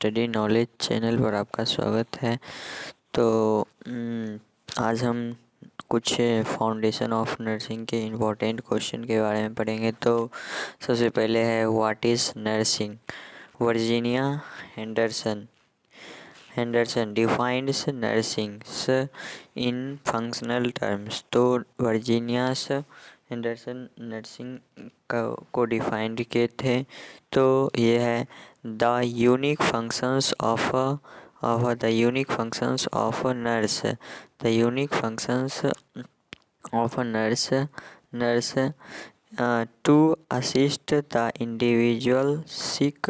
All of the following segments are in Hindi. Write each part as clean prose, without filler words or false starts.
स्टडी नॉलेज चैनल पर आपका स्वागत है। तो आज हम कुछ फाउंडेशन ऑफ नर्सिंग के इम्पोर्टेंट क्वेश्चन के बारे में पढ़ेंगे। तो सबसे पहले है what is nursing. Virginia Henderson defines nursing in functional terms. तो वर्जीनिया हेंडरसन नर्सिंग को डिफाइन किए थे। तो ये है the unique functions of nurse. The unique functions of nurse to assist the individual sick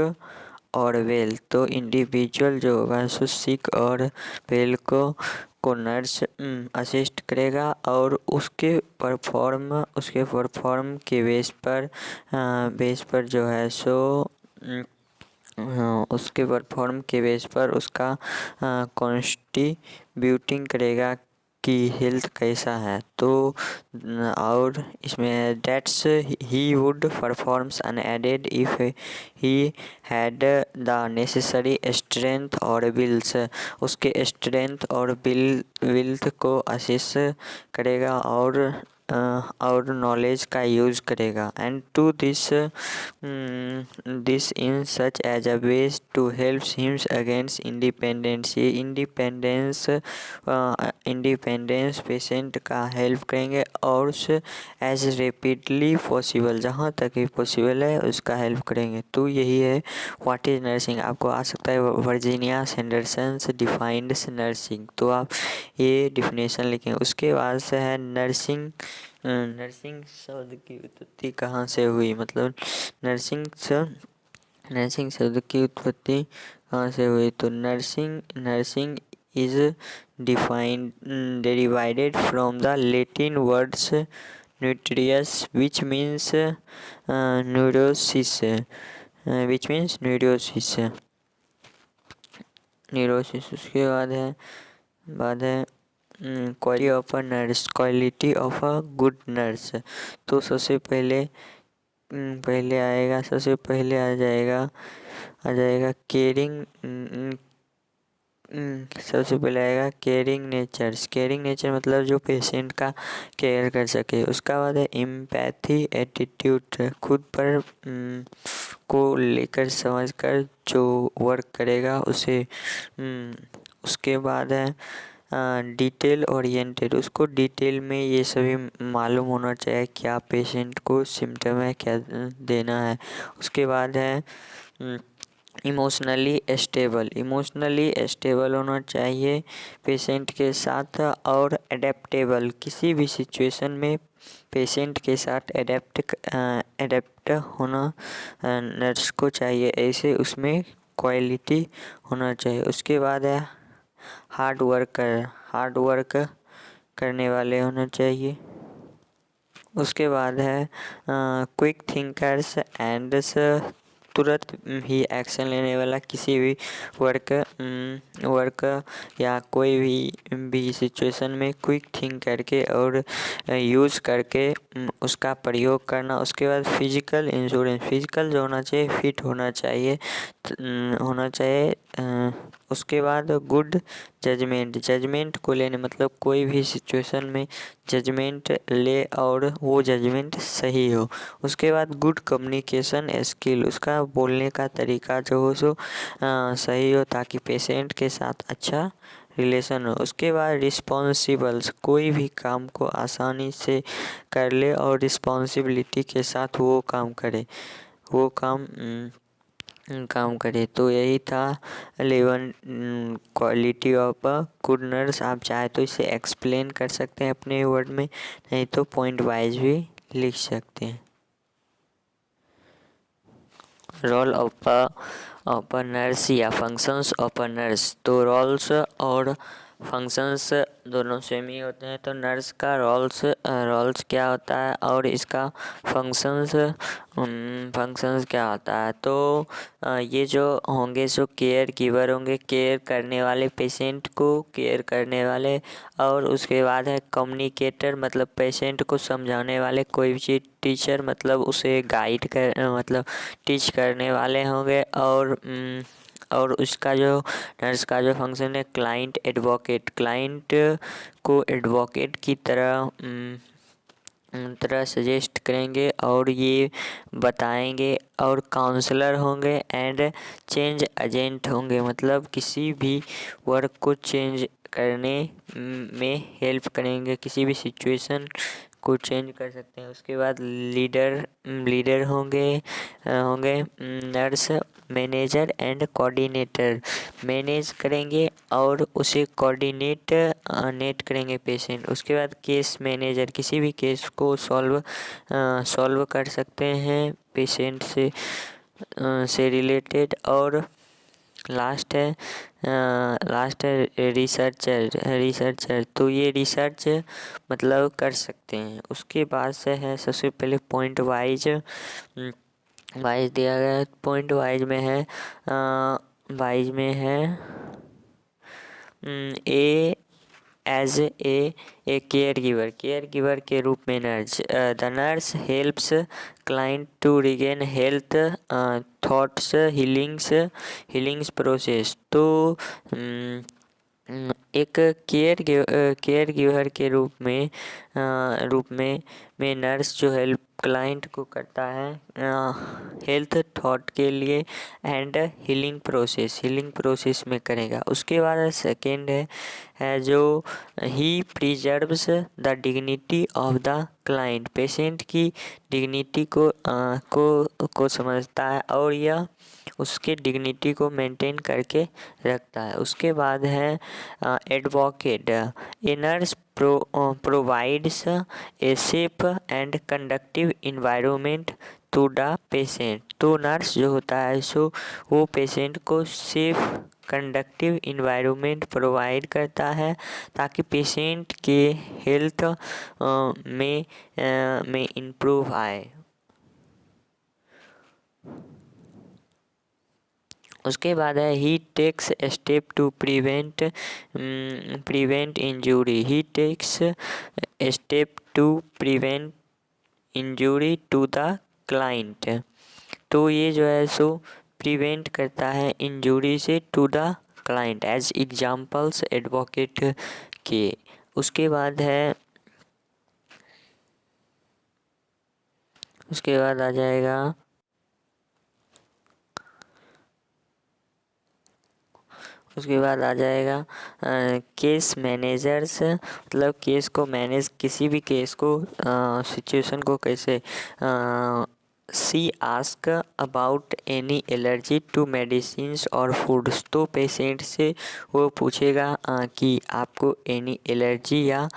और वेल। तो इंडिविजुअल जो होगा सो सिक और वेल को नर्स असिस्ट करेगा और उसके परफॉर्म के बेस पर जो है सो उसके परफॉर्म के बेस पर उसका कॉन्स्टिब्यूटिंग करेगा कि हेल्थ कैसा है। तो और इसमें that's he would performs unaided if he had the necessary strength और विल्स। उसके स्ट्रेंथ और विल्थ को असिस्ट करेगा और नॉलेज का यूज़ करेगा। And to this in such as a ways to help him against independence. ये इंडिपेंडेंस पेशेंट का हेल्प करेंगे और एज रेपिडली पॉसिबल, जहाँ तक ही पॉसिबल है उसका हेल्प करेंगे। तो यही है व्हाट इज नर्सिंग। आपको आ सकता है वर्जीनिया हेंडरसन डिफाइंड्स नर्सिंग। तो आप ये डिफिनेशन लिखें। उसके बाद से है नर्सिंग शब्द की उत्पत्ति कहाँ से हुई। मतलब नर्सिंग शब्द की उत्पत्ति कहाँ से हुई। तो nursing is derived from the Latin words nutrius which means neurosis उसके बाद है quality of a good nurse. तो सबसे पहले आ जाएगा केयरिंग। सबसे पहले आएगा केयरिंग नेचर मतलब जो पेशेंट का केयर कर सके। उसका बाद है एम्पैथी एटीट्यूड, खुद पर को लेकर समझकर जो वर्क करेगा उसे। उसके बाद है डिटेल ओरिएंटेड, उसको डिटेल में ये सभी मालूम होना चाहिए क्या पेशेंट को सिम्टम है, क्या देना है। उसके बाद है इमोशनली स्टेबल होना चाहिए पेशेंट के साथ और एडेप्टेबल, किसी भी सिचुएशन में पेशेंट के साथ एडेप्ट होना नर्स को चाहिए, ऐसे उसमें क्वालिटी होना चाहिए। उसके बाद है हार्ड वर्क करने वाले होना चाहिए। उसके बाद है क्विक थिंकर्स एंड तुरंत ही एक्शन लेने वाला, किसी भी वर्क या कोई भी सिचुएशन में क्विक थिंक करके और यूज़ करके उसका प्रयोग करना। उसके बाद फिजिकल जो होना चाहिए फिट होना चाहिए। उसके बाद गुड जजमेंट को लेने, मतलब कोई भी सिचुएशन में जजमेंट ले और वो जजमेंट सही हो। उसके बाद गुड कम्युनिकेशन स्किल, उसका बोलने का तरीका जो हो सो सही हो ताकि पेशेंट के साथ अच्छा रिलेशन हो। उसके बाद रिस्पॉन्सिबल्स, कोई भी काम को आसानी से कर ले और रिस्पॉन्सिबिलिटी के साथ वो काम करे। तो यही था 11 quality of a good nurse. आप चाहे तो इसे एक्सप्लेन कर सकते हैं अपने वर्ड में, नहीं तो पॉइंट वाइज भी लिख सकते हैं। रोल ऑफ अ नर्स या फंक्शंस ऑफ अ नर्स। तो रोल्स और फंक्शंस दोनों सेम ही होते हैं। तो नर्स का रोल्स क्या होता है और इसका फंक्शंस क्या होता है। तो ये जो होंगे सो केयर गिवर होंगे, केयर करने वाले, पेशेंट को केयर करने वाले। और उसके बाद है कम्युनिकेटर, मतलब पेशेंट को समझाने वाले। कोई भी चीज़ टीचर, मतलब उसे गाइड कर मतलब टीच करने वाले होंगे। और उसका जो नर्स का जो फंक्शन है क्लाइंट एडवोकेट, क्लाइंट को एडवोकेट की तरह सजेस्ट करेंगे और ये बताएंगे, और काउंसलर होंगे एंड चेंज एजेंट होंगे, मतलब किसी भी वर्क को चेंज करने में हेल्प करेंगे, किसी भी सिचुएशन को चेंज कर सकते हैं। उसके बाद लीडर होंगे nurse manager and coordinator, manage करेंगे और उसे कोऑर्डिनेट नेट करेंगे पेशेंट। उसके बाद केस मैनेजर, किसी भी केस को सॉल्व कर सकते हैं पेशेंट से रिलेटेड। और लास्ट है रिसर्चर, तो ये रिसर्च मतलब कर सकते हैं। उसके बाद से है सबसे पहले पॉइंट वाइज दिया गया है। पॉइंट वाइज में है एज ए केयर गिवर के रूप में nurse, the nurse helps client to regain health thoughts healings process. तो एक केयर गिवर के रूप में नर्स जो हेल्प क्लाइंट को करता है हेल्थ थॉट के लिए एंड हीलिंग प्रोसेस में करेगा। उसके बाद सेकेंड है जो he preserves the dignity of the client, patient की डिग्निटी को समझता है और यह उसके डिग्निटी को मेंटेन करके रखता है। उसके बाद है advocate, a nurse provides a safe and conducive environment to the patient। तो नर्स जो होता है वो पेशेंट को सेफ कंडक्टिव इन्वायरमेंट प्रोवाइड करता है ताकि पेशेंट के हेल्थ में इम्प्रूव आए। उसके बाद है he takes step to prevent injury, he takes step to prevent injury to the client. तो ये जो है प्रिवेंट करता है इंजूरी से to the client as examples advocate के। उसके बाद आ जाएगा केस मैनेजर्स, मतलब केस को मैनेज, किसी भी केस को सिचुएशन को कैसे she ask about any allergy to medicines और फूड्स। तो पेशेंट से वो पूछेगा कि आपको एनी एलर्जी या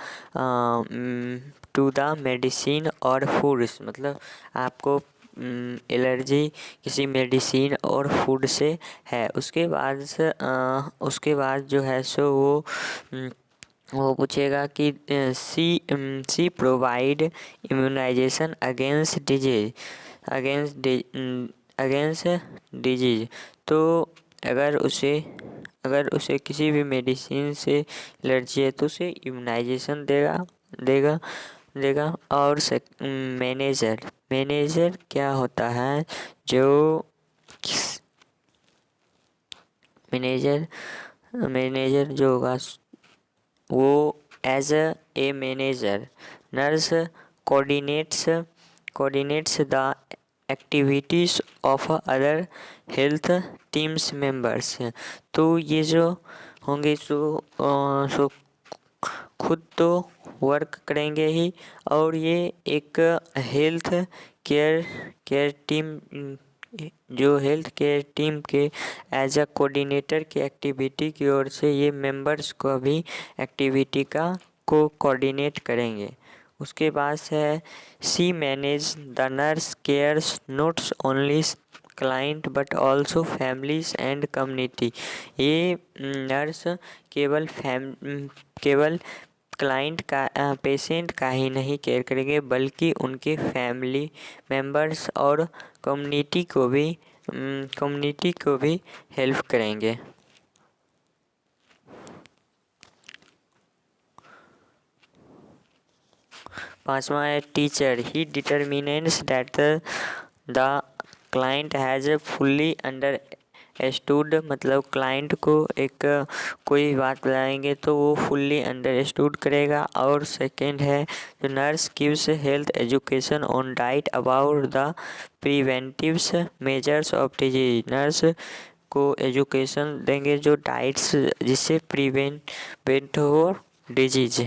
टू द मेडिसिन और फूड्स, मतलब आपको एलर्जी किसी मेडिसिन और फूड से है। उसके बाद जो है वो पूछेगा कि she provide immunisation against disease. तो अगर उसे किसी भी मेडिसिन से एलर्जी है तो उसे इम्यूनाइजेशन देगा। और मैनेजर क्या होता है, जो मैनेजर जो होगा वो as a manager nurse coordinates the activities of other health teams members. तो ये जो होंगे सो खुद तो वर्क करेंगे ही, और ये एक हेल्थ केयर टीम जो हेल्थ केयर टीम के एज अ कोऑर्डिनेटर की एक्टिविटी की ओर से ये मेंबर्स को भी एक्टिविटी को कोऑर्डिनेट करेंगे। उसके बाद है she manage the nurse cares not only client but also families and community. ये नर्स केवल क्लाइंट का पेशेंट का ही नहीं केयर करेंगे बल्कि उनके फैमिली मेंबर्स और कम्युनिटी को भी हेल्प करेंगे। पांचवा है teacher, he determines that the client has fully एस्टूड मतलब क्लाइंट को एक कोई बात बताएंगे तो वो फुल्ली अंडरस्टूड करेगा। और सेकंड है जो nurse gives health education on diet about the preventives measures of disease. Nurse को एजुकेशन देंगे जो डाइट्स जिससे प्रिवेंट हो डिजीज।